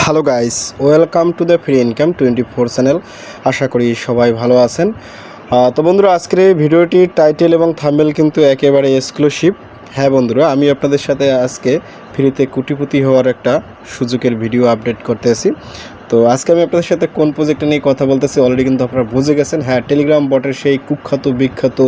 Hello guys, welcome to the free income 24 channel. আশা করি সবাই ভালো আছেন। তো বন্ধুরা, আজকের এই ভিডিওটির টাইটেল এবং থাম্বনেল কিন্তু একেবারে এক্সক্লুসিভ। হ্যাঁ বন্ধুরা, আমি আপনাদের সাথে আজকে ফ্রিতে কোটিপতি হওয়ার একটা সুযোগের ভিডিও আপডেট করতেছি। তো আজকে আমি আপনাদের সাথে কোন প্রজেক্টটা নিয়ে কথা বলতেছি অলরেডি কিন্তু আপনারা বুঝে গেছেন। হ্যাঁ, টেলিগ্রাম বটের সেই কুখ্যাত বিখ্যাত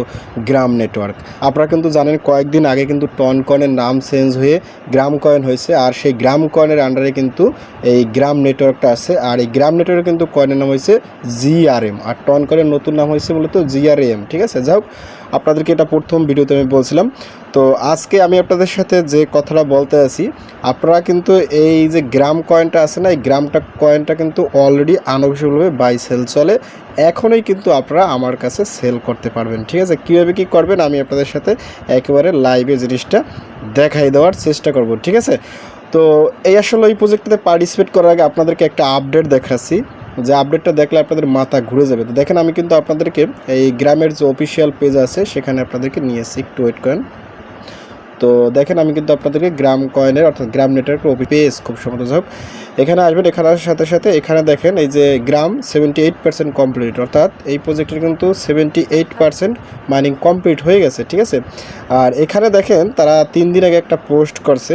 গ্রাম নেটওয়ার্ক। আপনারা কিন্তু জানেন কয়েকদিন আগে কিন্তু টন কয়েনের নাম চেঞ্জ হয়ে গ্রাম কয়েন হয়েছে, আর সেই গ্রাম কয়েনের আন্ডারে কিন্তু এই গ্রাম নেটওয়ার্কটা আছে। আর এই গ্রাম নেটওয়ার্কে কিন্তু কয়েনের নাম হয়েছে জিআরএম, আর টন কয়েনের নতুন নাম হয়েছে মূলত জিআরএম। ঠিক আছে, যাই হোক, আপনাদেরকে এটা প্রথম ভিডিওতে আমি বলছিলাম। তো আজকে আমি আপনাদের সাথে যে কথাটা বলতে আছি, আপনারা কিন্তু এই যে গ্রাম কয়েনটা আছে না, এই গ্রামটা কয়েনটা কিন্তু অলরেডি আনঅফিশিয়ালভাবে বাই সেল চলে। এখনই কিন্তু আপনারা আমার কাছে সেল করতে পারবেন। ঠিক আছে, কীভাবে কী করবেন আমি আপনাদের সাথে একেবারে লাইভে জিনিসটা দেখাই দেওয়ার চেষ্টা করব। ঠিক আছে, তো এই আসলে এই প্রজেক্টটাতে পার্টিসিপেট করার আগে আপনাদেরকে একটা আপডেট দেখাচ্ছি, যে আপডেটটা দেখলে আপনাদের মাথা ঘুরে যাবে। তো দেখেন, আমি কিন্তু আপনাদেরকে এই গ্রামের যে অফিসিয়াল পেজ আছে সেখানে আপনাদেরকে নিয়ে এসেছি, একটু ওয়েট করেন। তো দেখেন, আমি কিন্তু আপনাদেরকে গ্রাম কয়েনের অর্থাৎ গ্রাম নেটওয়ার্কের পেজ খুব সম্ভবত হোক এখানে আসবেন। এখানে আসার সাথে সাথে এখানে দেখেন এই যে গ্রাম 78% কমপ্লিট, অর্থাৎ এই প্রজেক্টের কিন্তু 78% মাইনিং কমপ্লিট হয়ে গেছে। ঠিক আছে, আর এখানে দেখেন তারা 3 দিন আগে একটা পোস্ট করছে,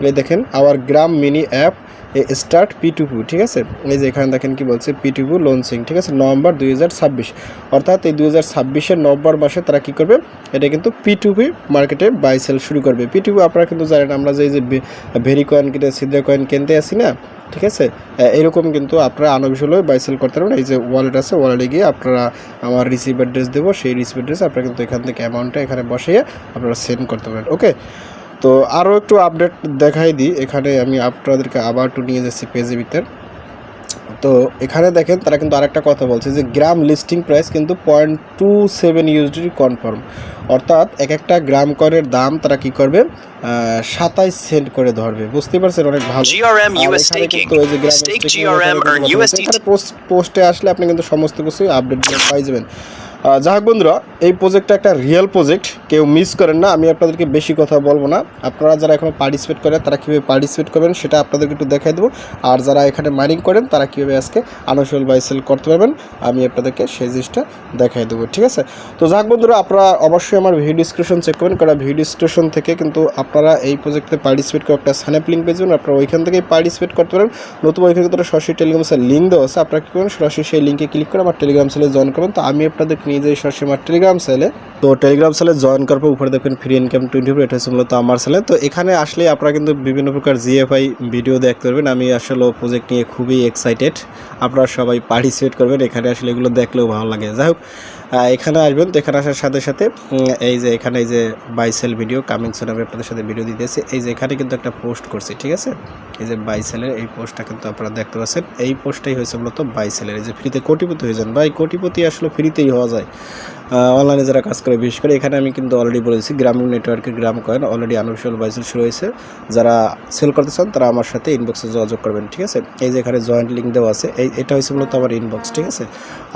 এই দেখেন আওয়ার গ্রাম মিনি অ্যাপ স্টার্ট P2P। ঠিক আছে, এই যে এখানে দেখেন কি বলছে, P2P লঞ্চিং। ঠিক আছে, নভেম্বর 2026, অর্থাৎ এই 2026-এর নভেম্বর মাসে তারা কী করবে, এটা কিন্তু P2P মার্কেটে বাই সেল শুরু করবে। P2P আপনারা কিন্তু জানেন, আমরা যে ভেরি কয়েন কিনে সিদ্ধা কয়েন কিনতে আসি না, ঠিক আছে, এরকম কিন্তু আপনারা আনঅফিশিয়ালভাবে বাই সেল করতে পারবেন। এই যে ওয়ালেট আছে, ওয়ালেটে গিয়ে আপনারা আমার রিসিভ অ্যাড্রেস দেবো, সেই রিসিভ অ্যাড্রেস আপনারা কিন্তু এখান থেকে অ্যামাউন্টটা এখানে বসিয়ে আপনারা সেন্ড করতে পারেন। ওকে, তো আরও একটু আপডেট দেখাই দিই। এখানে আমি আপনাদেরকে আবার একটু নিয়ে যাচ্ছি পেজের ভিতর। তো এখানে দেখেন তারা কিন্তু আরেকটা কথা বলছে যে গ্রাম লিস্টিং প্রাইস কিন্তু 0.27 USD কনফার্ম, অর্থাৎ এক একটা গ্রাম কয়েনের দাম তারা কি করবে 27 সেন্ট করে ধরবে। বুঝতে পারছেন, অনেক ভালো। পোস্টে আসলে আপনি কিন্তু সমস্ত কিছু আপডেট পাই যাবেন। যাই হোক বন্ধুরা, এই প্রজেক্টটা একটা রিয়েল প্রজেক্ট, কেউ মিস করেন না। আমি আপনাদেরকে বেশি কথা বলবো না, আপনারা যারা এখনও পার্টিসিপেট করেন তারা কীভাবে পার্টিসিপেট করবেন সেটা আপনাদেরকে একটু দেখাই দেবো। আর যারা এখানে মাইনিং করেন তারা কীভাবে আজকে আনঅফিশিয়াল বাই সেল করতে পারবেন আমি আপনাদেরকে সেই জিনিসটা দেখাই দেবো। ঠিক আছে, তো যাক বন্ধুরা, আপনারা অবশ্যই আমার ভিডিও ডিসক্রিপশন চেক করবেন, কারণ ভিডিও ডিসক্রিপশন থেকে কিন্তু আপনারা এই প্রজেক্টে পার্টিসিপেট করে একটা স্ন্যাপ লিঙ্ক পেয়ে যাবেন, আপনারা ওইখান থেকেই পার্টিসিপেট করতে পারেন। নতুবা ওইখানে কিন্তু সরাসরি টেলিগ্রাম সেল লিঙ্ক দেওয়া আছে, আপনারা কী করবেন সরাসরি সেই লিঙ্কে ক্লিক করে আমার টেলিগ্রাম সেলে জয়েন করবেন। তো আমি আপনাদের নিয়ে যাই সরাসরি আমার টেলিগ্রাম সেলে। তো টেলিগ্রাম সেলে জয়েন করার পর উপরে দেখবেন ফ্রি ইনকাম 24, এটা হচ্ছে মূলত আমার সেলে। তো এখানে আসলে আপনারা কিন্তু বিভিন্ন প্রকার জিএফআই ভিডিও দেখতে পারবেন। আমি আসলে প্রজেক্ট নিয়ে খুবই এক্সাইটেড, আপনারা সবাই পার্টিসিপেট করবেন। এখানে আসলে এগুলো দেখলেও ভালো লাগে। যাই হোক, এখানে আসবেন। তো এখানে আসার সাথে সাথে এই যে এখানে এই যে buy sell video coming soon আমি আপনাদের সাথে ভিডিও দিতেছি। এই যে এখানে কিন্তু একটা পোস্ট করছি, ঠিক আছে, এই যে বাই সেলের এই পোস্টটা কিন্তু আপনারা দেখতে পাচ্ছেন। এই পোস্টটাই হয়েছে মূলত বাই সেলের, এই যে ফ্রিতে কোটিপতি হয়ে যান। ভাই, কোটিপতি আসলে ফ্রিতেই হওয়া যায়, অনলাইনে যারা কাজ করে বিশেষ করে। এখানে আমি কিন্তু অলরেডি বলেছি গ্রামীণ নেটওয়ার্কের gram coin already unofficial buy sell শুরু হয়েছে। যারা সেল করতে চান তারা আমার সাথে ইনবক্সে যোগাযোগ করবেন। ঠিক আছে, এই যে এখানে জয়েন্ট লিঙ্ক দেওয়া আছে, এটা হয়েছে মূলত আমার ইনবক্স। ঠিক আছে,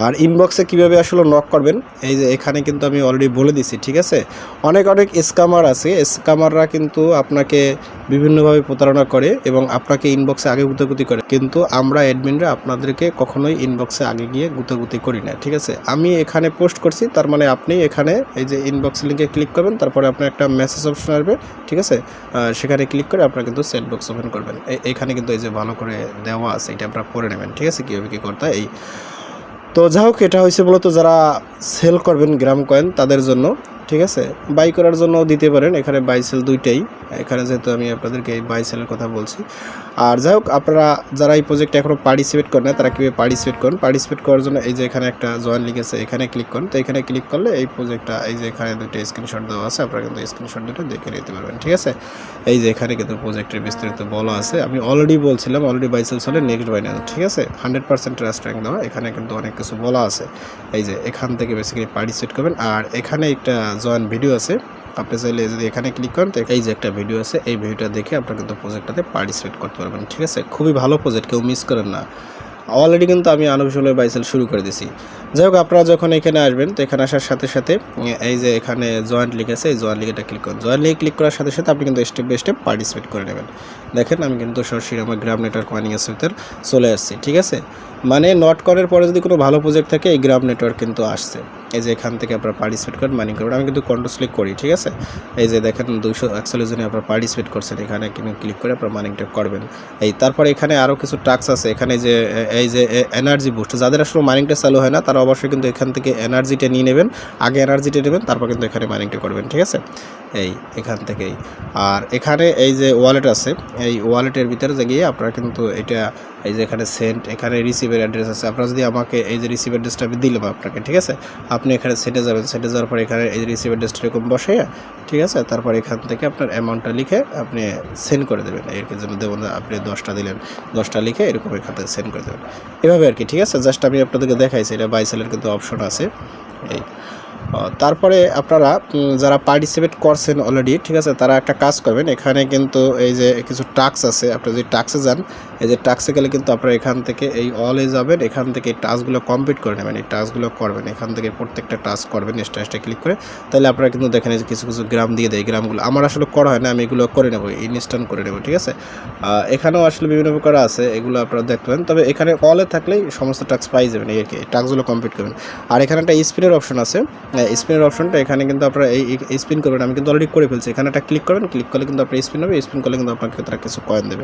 আর ইনবক্সে কীভাবে আসলে নক করবেন এই যে এখানে কিন্তু আমি অলরেডি বলে দিছি। ঠিক আছে, অনেক স্ক্যামার আছে, স্ক্যামাররা কিন্তু আপনাকে বিভিন্নভাবে প্রতারণা করে এবং আপনাকে ইনবক্সে আগে গুতাগুতি করে, কিন্তু আমরা অ্যাডমিনরা আপনাদেরকে কখনোই ইনবক্সে আগে গিয়ে গুতাগুতি করি না। ঠিক আছে, আমি এখানে পোস্ট করছি, তার মানে আপনি এখানে এই যে ইনবক্স লিঙ্কে ক্লিক করবেন, তারপরে আপনার একটা মেসেজ অপশন আসবে। ঠিক আছে, সেখানে ক্লিক করে আপনারা কিন্তু সেট বক্স ওপেন করবেন। এখানে কিন্তু এই যে ভালো করে দেওয়া আছে, এটা আপনারা পড়ে নেবেন। ঠিক আছে, কীভাবে কী করতে এই। তো যাই হোক, এটা হয়েছে মূলত যারা সেল করবেন গ্রাম কয়েন তাদের জন্য। ঠিক আছে, বাই করার জন্য দিতে পারেন, এখানে বাই সেল দুইটাই। এখানে যেহেতু আমি আপনাদেরকে এই বাই সেলের কথা বলছি। আর যাই হোক, আপনারা যারা এই প্রজেক্টে এখনও পার্টিসিপেট করেন না তারা কীভাবে পার্টিসিপেট করেন, পার্টিসিপেট করার জন্য এই যে এখানে একটা জয়েন লিঙ্ক আছে, এখানে ক্লিক করেন। তো এখানে ক্লিক করলে এই প্রজেক্টটা এই যে এখানে দুটো স্ক্রিনশট দেওয়া আছে, আপনারা কিন্তু স্ক্রিনশট দুটো দেখে নিতে পারবেন। ঠিক আছে, এই যে এখানে কিন্তু প্রজেক্টের বিস্তারিত বলা আছে। আমি অলরেডি বলছিলাম অলরেডি বাই সেল চলে নেক্সট বাইন্যান্স। ঠিক আছে, 100% ট্রাস্ট র্যাঙ্ক দেওয়া, এখানে কিন্তু অনেক কিছু বলা আছে। এই যে এখান থেকে বেসিক্যালি পার্টিসিপেট করবেন। আর এখানে একটা জয়েন ভিডিও আছে, আপনি চাইলে যদি এখানে ক্লিক করেন তো এই যে একটা ভিডিও আছে, এই ভিডিওটা দেখে আপনারা কিন্তু প্রজেক্টটাতে পার্টিসিপেট করতে পারবেন। ঠিক আছে, খুবই ভালো প্রজেক্ট, কেউ মিস করেন না। অলরেডি কিন্তু আমি আনঅফিসিয়াল বাই সেল শুরু করে দিয়েছি। যাই হোক, আপনারা যখন এখানে আসবেন তো এখানে আসার সাথে সাথে এই যে এখানে জয়েন্ট লিঙ্ক আছে, এই জয়েন্ট লিঙ্কটা ক্লিক করুন। জয়েন্ট লিঙ্ক ক্লিক করার সাথে সাথে আপনি কিন্তু স্টেপ বাই স্টেপ পার্টিসিপেট করে নেবেন। দেখেন আমি কিন্তু সরাসরি আমার গ্রাম নেটওয়ার্ক মাইনিং এর ভিতর চলে আসছি, ঠিক আছে। মানে নট করার পরে যদি কোনো ভালো প্রজেক্ট থাকে এই গ্রাম নেটওয়ার্ক কিন্তু আসছে। এই যে এখান থেকে আপনারা পার্টিসিপেট করেন, মাইনিং করবেন। আমি কিন্তু কন্ট্রোল ক্লিক করি, ঠিক আছে। এই যে দেখেন 241 জনে আপনারা পার্টিসিপেট করছেন, এখানে কিন্তু ক্লিক করে আপনারা মাইনিংটা করবেন। এই তারপরে এখানে আরও কিছু টাস্ক আছে, এখানে যে এই যে এনার্জি বুস্ট, যাদের আসলে মাইনিংটা চালু হয় না তারা অবশ্যই কিন্তু এখান থেকে এনার্জিটা নিয়ে নেবেন, আগে এনার্জিটা নেবেন, তারপর কিন্তু এখানে মাইনিংটা করবেন, ঠিক আছে। এই এখান থেকেই। আর এখানে এই যে ওয়ালেট আছে, এই ওয়ালেটের ভিতরে গিয়ে আপনারা কিন্তু এটা এই যে এখানে সেন্ড, এখানে রিসিভের অ্যাড্রেস আছে। আপনারা যদি আমাকে এই যে রিসিভ অ্যাড্রেসটা আমি দিলাম আপনাকে, ঠিক আছে, আপনি এখানে সেটে যাবেন। সেটে যাওয়ার পর এখানে এই যে রিসিভ অ্যাড্রেসটা এরকম বসে, ঠিক আছে। তারপর এখান থেকে আপনার অ্যামাউন্টটা লিখে আপনি সেন্ড করে দেবেন। এর জন্য দেবেন আপনি 10টা দিলেন, 10টা লিখে এরকম এখান থেকে সেন্ড করে দেবেন, এভাবে আর কি, ঠিক আছে। জাস্ট আমি আপনাদেরকে দেখাইছি, এটা বাই সেলের কিন্তু অপশন আছে। এই তারপরে আপনারা যারা পার্টিসিপেট করছেন অলরেডি, ঠিক আছে, তারা একটা কাজ করবেন। এখানে কিন্তু এই যে কিছু টাস্ক আছে, আপনারা যদি টাস্কে যান, এই যে টাস্কে গেলে কিন্তু আপনারা এখান থেকে এই অলে যাবেন, এখান থেকে এই টাস্কগুলো কমপ্লিট করে নেবেন, এই টাস্কগুলো করবেন, এখান থেকে প্রত্যেকটা টাস্ক করবেন, স্টার্টে ক্লিক করে। তাহলে আপনারা কিন্তু দেখেন এই যে কিছু কিছু গ্রাম দিয়ে দেয়, গ্রামগুলো আমার আসলে করা হয় না, আমি এগুলো করে নেবো, ইনস্ট্যান্ট করে নেবো, ঠিক আছে। এখানেও আসলে বিভিন্ন প্রকার আছে, এগুলো আপনারা দেখতে পাবেন। তবে এখানে অলে থাকলেই সমস্ত টাস্ক পাই যাবেন, এই আর কি, টাস্কগুলো কমপ্লিট করবেন। আর এখানে একটা স্পিনের অপশন আছে, স্পিনের অপশনটা এখানে কিন্তু আপনারা এই স্পিন করবেন, আমি কিন্তু অলরেডি করে ফেলছি। এখানে একটা ক্লিক করবেন, ক্লিক করলে কিন্তু আপনার স্পিন হবে, স্পিন করলে কিন্তু আপনাকে তারা কিছু কয়েন দেবে,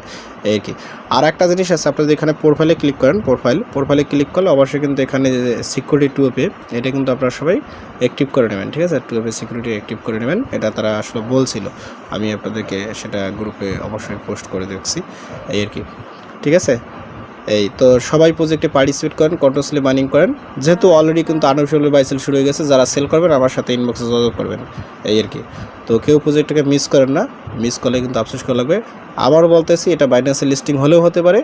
এই আর কি। আর একটা জিনিস আছে, আপনি যদি এখানে প্রোফাইলে ক্লিক করেন, প্রোফাইলে ক্লিক করলে অবশ্যই কিন্তু এখানে সিকিউরিটি 2FA এটা কিন্তু আপনারা সবাই অ্যাক্টিভ করে নেবেন, ঠিক আছে। 2FA সিকিউরিটি অ্যাক্টিভ করে নেবেন, এটা তারা আসলে বলছিল, আমি আপনাদেরকে সেটা গ্রুপে অবশ্যই পোস্ট করে দেখছি, এই আর কি, ঠিক আছে। এই তো সবাই প্রজেক্টে পার্টিসিপেট করেন, কন্ট্রোসলি মাইনিং করেন। যেহেতু অলরেডি কিন্তু আনঅফিসিয়াল বাই সেল শুরু হয়ে গেছে, যারা সেল করবেন আমার সাথে ইনবক্সে যোগাযোগ করবেন, এই আর কি। তো কেউ প্রজেক্টটাকে মিস করেন না, মিস করলে কিন্তু আফসোস করা লাগবে। আবারও বলতেছি, এটা বাইন্যান্সে লিস্টিং হলেও হতে পারে।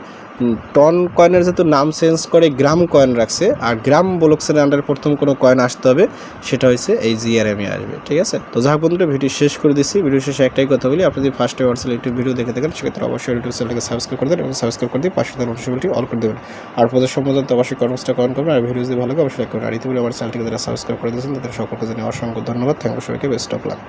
টন কয়েনের যেহেতু নাম চেঞ্জ করে গ্রাম কয়েন রাখছে, আর গ্রাম ব্লকসের আন্ডারে প্রথম কোনো কয়েন আসতে হবে, সেটা হচ্ছে এই GRM আসবে, ঠিক আছে। তো যাই হোক বন্ধুরা, ভিডিও শেষ করে দিচ্ছি। ভিডিও শেষে একটাই কথা বলি, আপনি যদি ফার্স্ট টাইম আমার ইউটিউব ভিডিও দেখে থাকেন সেক্ষেত্রে অবশ্যই ইউটিউব চ্যানেলকে সাবস্ক্রাইব করে দেবেন এবং সাবস্ক্রাইব করে দিয়ে পাশে থাকা নোটিফিকেশনটি অল করে দেবেন। আর প্রজেক্ট সম্বন্ধে অবশ্যই কমেন্টসটা কমেন্ট করবেন, আর ভিডিও যদি ভালো লাগে অবশ্যই লাইক করবেন। আর ইতিমধ্যে আমার চ্যানেলটিকে যারা সাবস্ক্রাইব করে দিয়েছেন তাদের সকলকে জানিয়ে অসংখ্য ধন্যবাদ। থ্যাংক ইউ সবাইকে, বেস্ট অফ লাক।